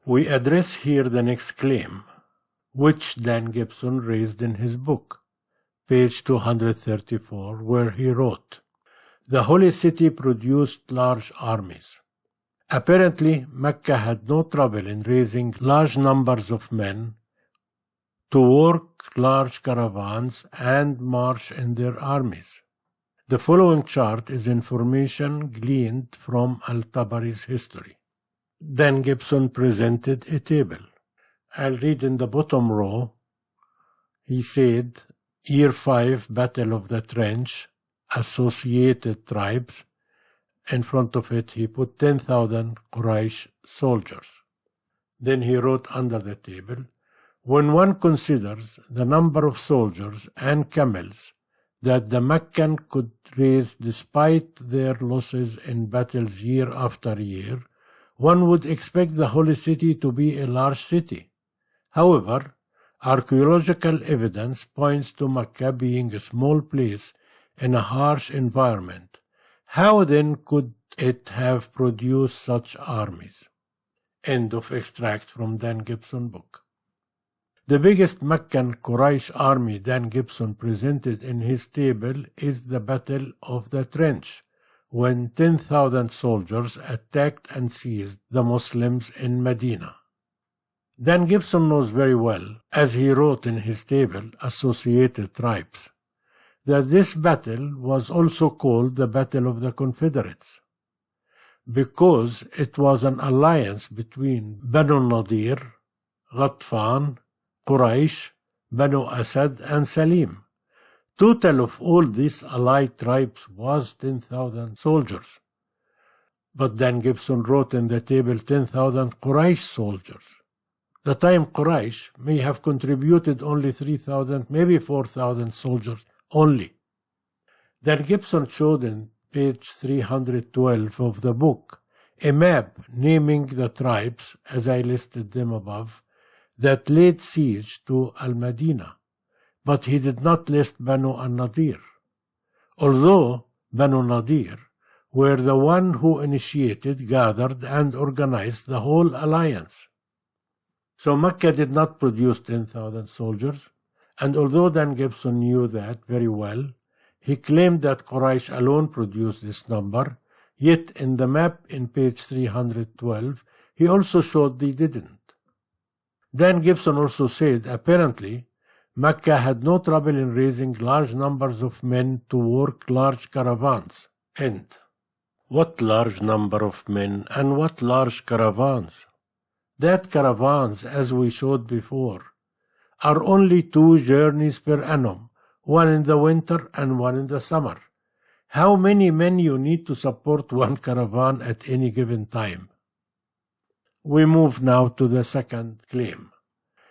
We address here the next claim, which Dan Gibson raised in his book, page 234, where he wrote, "The Holy City produced large armies. Apparently, Mecca had no trouble in raising large numbers of men to work large caravans and march in their armies." The following chart is information gleaned from Al-Tabari's history. Dan Gibson presented a table. I'll read in the bottom row. He said, Year 5, Battle of the Trench, Associated Tribes. In front of it, he put 10,000 Quraysh soldiers. Then he wrote under the table, "When one considers the number of soldiers and camels that the Meccan could raise despite their losses in battles year after year, one would expect the Holy City to be a large city. However, archaeological evidence points to Mecca being a small place in a harsh environment. How then could it have produced such armies?" End of extract from Dan Gibson book. The biggest Meccan Quraysh army Dan Gibson presented in his table is the Battle of the Trench, when 10,000 soldiers attacked and seized the Muslims in Medina. Dan Gibson knows very well, as he wrote in his table, Associated Tribes, that this battle was also called the Battle of the Confederates, because it was an alliance between Banu Nadir, Ghatfan, Quraysh, Banu Asad, and Salim. Total of all these allied tribes was 10,000 soldiers. But Dan Gibson wrote in the table 10,000 Quraysh soldiers. The time Quraysh may have contributed only 3,000, maybe 4,000 soldiers only. Dan Gibson showed in page 312 of the book a map naming the tribes, as I listed them above, that laid siege to Al-Madinah, but he did not list Banu al-Nadir, although Banu Nadir were the one who initiated, gathered, and organized the whole alliance. So Mecca did not produce 10,000 soldiers, and although Dan Gibson knew that very well, he claimed that Quraysh alone produced this number, yet in the map in page 312, he also showed they didn't. Dan Gibson also said, apparently, Mecca had no trouble in raising large numbers of men to work large caravans. End. What large number of men and what large caravans? That caravans, as we showed before, are only 2 journeys per annum, one in the winter and one in the summer. How many men you need to support one caravan at any given time? We move now to the second claim.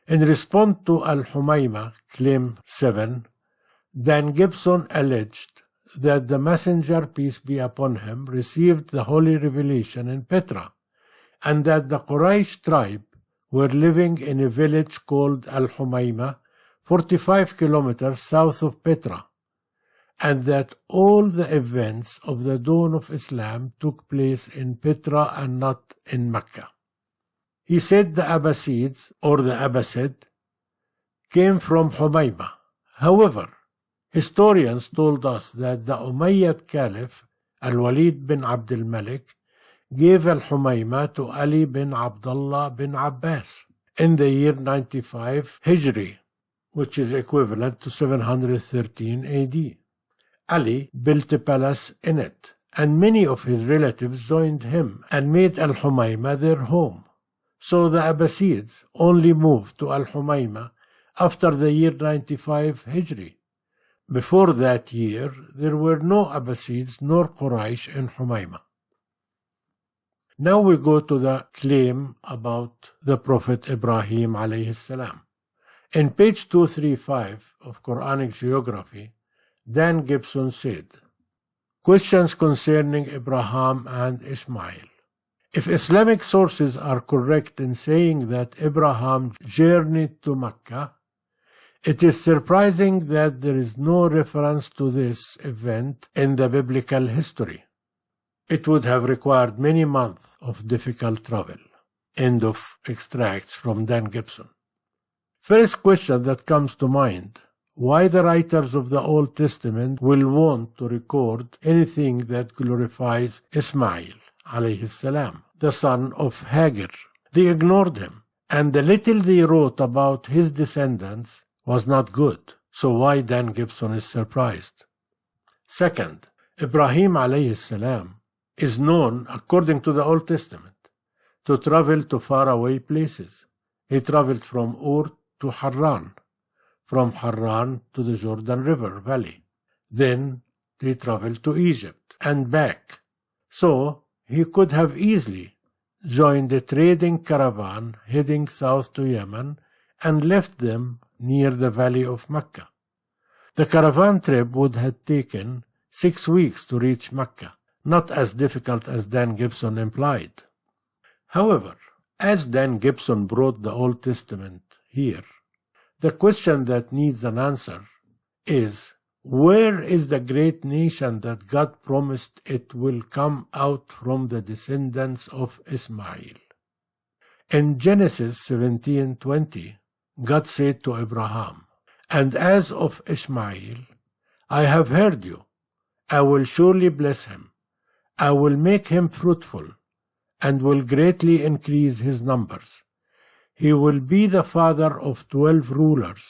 In response to Al-Humaymah, claim 7, Dan Gibson alleged that the messenger, peace be upon him, received the holy revelation in Petra, and that the Quraysh tribe were living in a village called Al-Humaymah, 45 kilometers south of Petra, and that all the events of the dawn of Islam took place in Petra and not in Mecca. He said the Abbasids, or the Abbasid, came from Humaymah. However, historians told us that the Umayyad Caliph, Al-Walid bin Abd al-Malik, gave Al-Humaymah to Ali bin Abdullah bin Abbas in the year 95 Hijri, which is equivalent to 713 AD. Ali built a palace in it, and many of his relatives joined him and made Al-Humaymah their home. So the Abbasids only moved to Al-Humaymah after the year 95 Hijri. Before that year, there were no Abbasids nor Quraysh in Humaymah. Now we go to the claim about the Prophet Ibrahim alayhi salam. In page 235 of Quranic Geography, Dan Gibson said, Questions concerning Abraham and Ishmael. If Islamic sources are correct in saying that Abraham journeyed to Mecca, it is surprising that there is no reference to this event in the biblical history. It would have required many months of difficult travel. End of extracts from Dan Gibson. First question that comes to mind: why the writers of the Old Testament will want to record anything that glorifies Ismail, alayhi salam, the son of Hagar? They ignored him, and the little they wrote about his descendants was not good. So why Dan Gibson is surprised? Second, Ibrahim alayhi salam is known, according to the Old Testament, to travel to faraway places. He traveled from Ur to Haran, from Haran to the Jordan River Valley. Then he traveled to Egypt and back. So he could have easily joined a trading caravan heading south to Yemen and left them near the valley of Mecca. The caravan trip would have taken 6 weeks to reach Mecca, not as difficult as Dan Gibson implied. However, as Dan Gibson brought the Old Testament here, the question that needs an answer is, where is the great nation that God promised it will come out from the descendants of Ismail? In Genesis 17:20, God said to Abraham, "And as of Ishmael, I have heard you. I will surely bless him. I will make him fruitful, and will greatly increase his numbers. He will be the father of 12 rulers,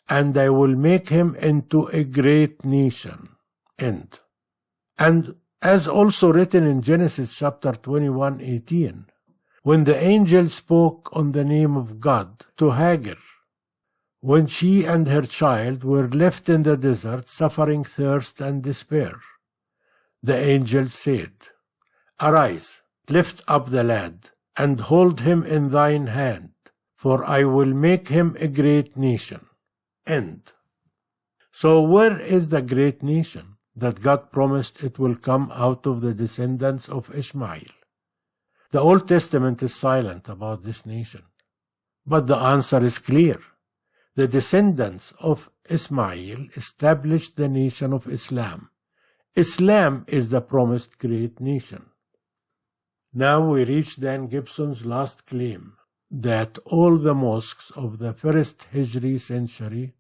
and I will make him into a great nation." End. And as also written in Genesis chapter 21:18, when the angel spoke on the name of God to Hagar, when she and her child were left in the desert suffering thirst and despair, the angel said, "Arise, lift up the lad, and hold him in thine hand, for I will make him a great nation." End. So where is the great nation that God promised it will come out of the descendants of Ishmael? The Old Testament is silent about this nation, but the answer is clear. The descendants of Ismail established the nation of Islam. Islam is the promised great nation. Now we reach Dan Gibson's last claim, that all the mosques of the first Hijri century,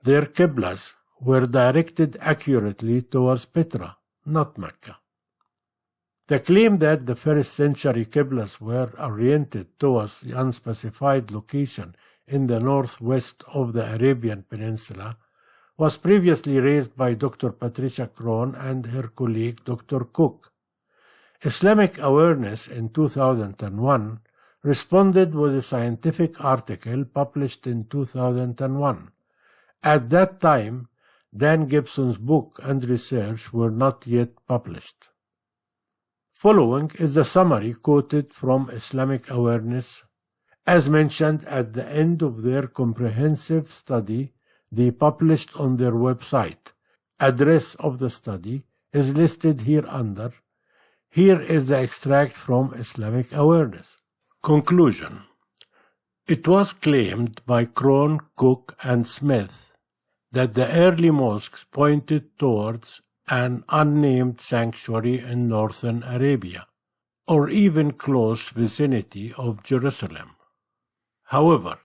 their qiblas were directed accurately towards Petra, not Mecca. The claim that the first century qiblas were oriented towards the unspecified location in the northwest of the Arabian Peninsula was previously raised by Dr. Patricia Krohn and her colleague Dr. Cook. Islamic Awareness in 2001 responded with a scientific article published in 2001. At that time, Dan Gibson's book and research were not yet published. Following is the summary quoted from Islamic Awareness, as mentioned at the end of their comprehensive study they published on their website. Address of the study is listed here under. Here is the extract from Islamic Awareness. Conclusion. It was claimed by Krohn, Cook, and Smith that the early mosques pointed towards an unnamed sanctuary in northern Arabia, or even close vicinity of Jerusalem. However,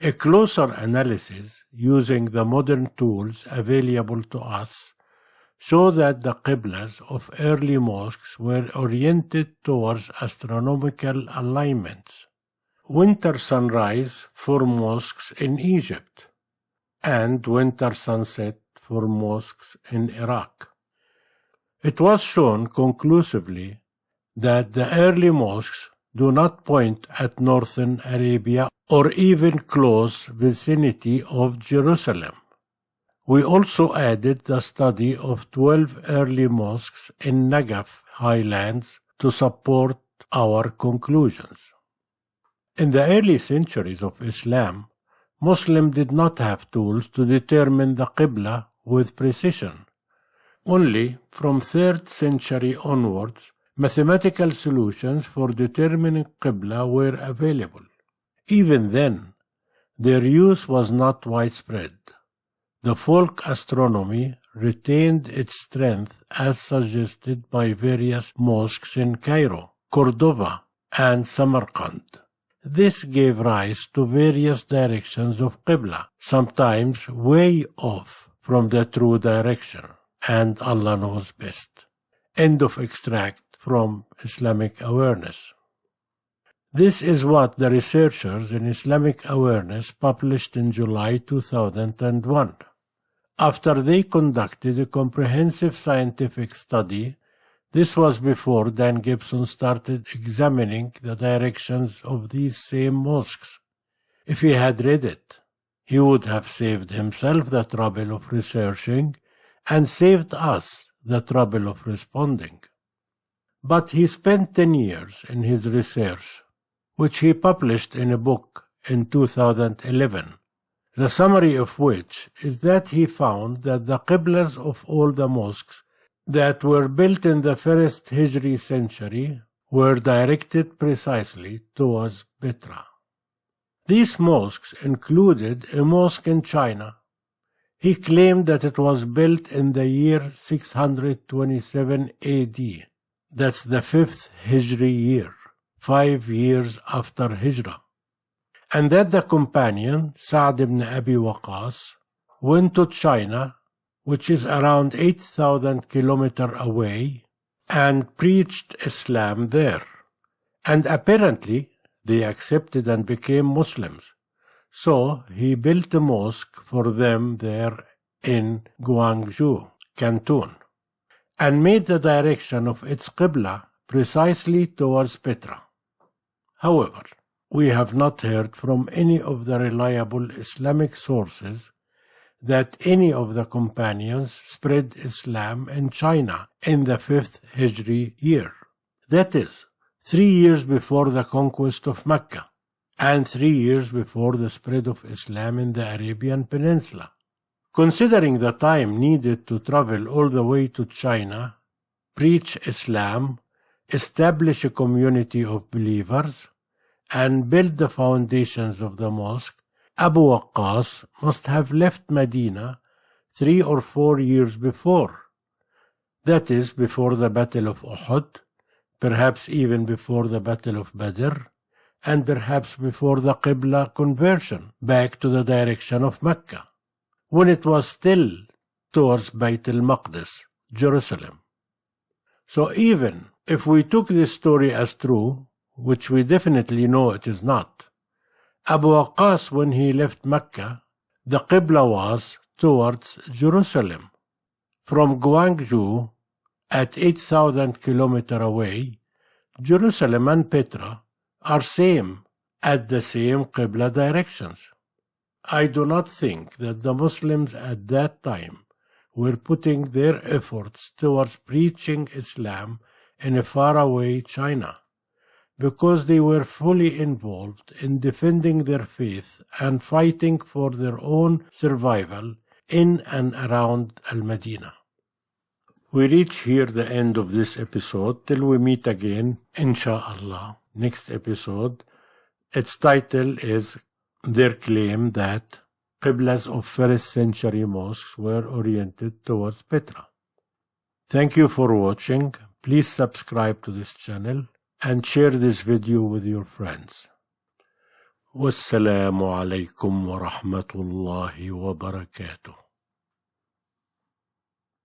a closer analysis using the modern tools available to us show that the qiblas of early mosques were oriented towards astronomical alignments. Winter sunrise for mosques in Egypt, and winter sunset for mosques in Iraq. It was shown conclusively that the early mosques do not point at northern Arabia or even close vicinity of Jerusalem. We also added the study of 12 early mosques in Negev highlands to support our conclusions. In the early centuries of Islam, Muslims did not have tools to determine the Qibla with precision. Only from 3rd century onwards, mathematical solutions for determining Qibla were available. Even then, their use was not widespread. The folk astronomy retained its strength as suggested by various mosques in Cairo, Cordova, and Samarkand. This gave rise to various directions of Qibla, sometimes way off from the true direction, and Allah knows best. End of extract from Islamic Awareness. This is what the researchers in Islamic Awareness published in July 2001. After they conducted a comprehensive scientific study, this was before Dan Gibson started examining the directions of these same mosques. If he had read it, he would have saved himself the trouble of researching and saved us the trouble of responding. But he spent 10 years in his research, which he published in a book in 2011, the summary of which is that he found that the qiblas of all the mosques that were built in the first Hijri century were directed precisely towards Petra. These mosques included a mosque in China. He claimed that it was built in the year 627 AD. That's the 5th Hijri year, 5 years after Hijrah. And that the companion, Sa'd ibn Abi Waqqas, went to China, which is around 8,000 kilometers away, and preached Islam there. And apparently they accepted and became Muslims. So he built a mosque for them there in Guangzhou, Canton, and made the direction of its Qibla precisely towards Petra. However, we have not heard from any of the reliable Islamic sources that any of the companions spread Islam in China in the 5th Hijri year. That is, 3 years before the conquest of Mecca, and 3 years before the spread of Islam in the Arabian Peninsula. Considering the time needed to travel all the way to China, preach Islam, establish a community of believers, and build the foundations of the mosque, Abu Waqqas must have left Medina 3 or 4 years before. That is, before the Battle of Uhud, perhaps even before the Battle of Badr, and perhaps before the Qibla conversion back to the direction of Mecca, when it was still towards Bayt al-Maqdis, Jerusalem. So even if we took this story as true, which we definitely know it is not, Abu Waqqas, when he left Mecca, the Qibla was towards Jerusalem. From Guangzhou, at 8,000 kilometers away, Jerusalem and Petra are same at the same Qibla directions. I do not think that the Muslims at that time were putting their efforts towards preaching Islam in a faraway China, because they were fully involved in defending their faith and fighting for their own survival in and around Al-Madinah. We reach here the end of this episode till we meet again, inshallah. Next episode, its title is Their Claim That Qiblas of First Century Mosques Were Oriented Towards Petra. Thank you for watching. Please subscribe to this channel and share this video with your friends. Wassalamu alaikum wa rahmatullahi wa barakatuh.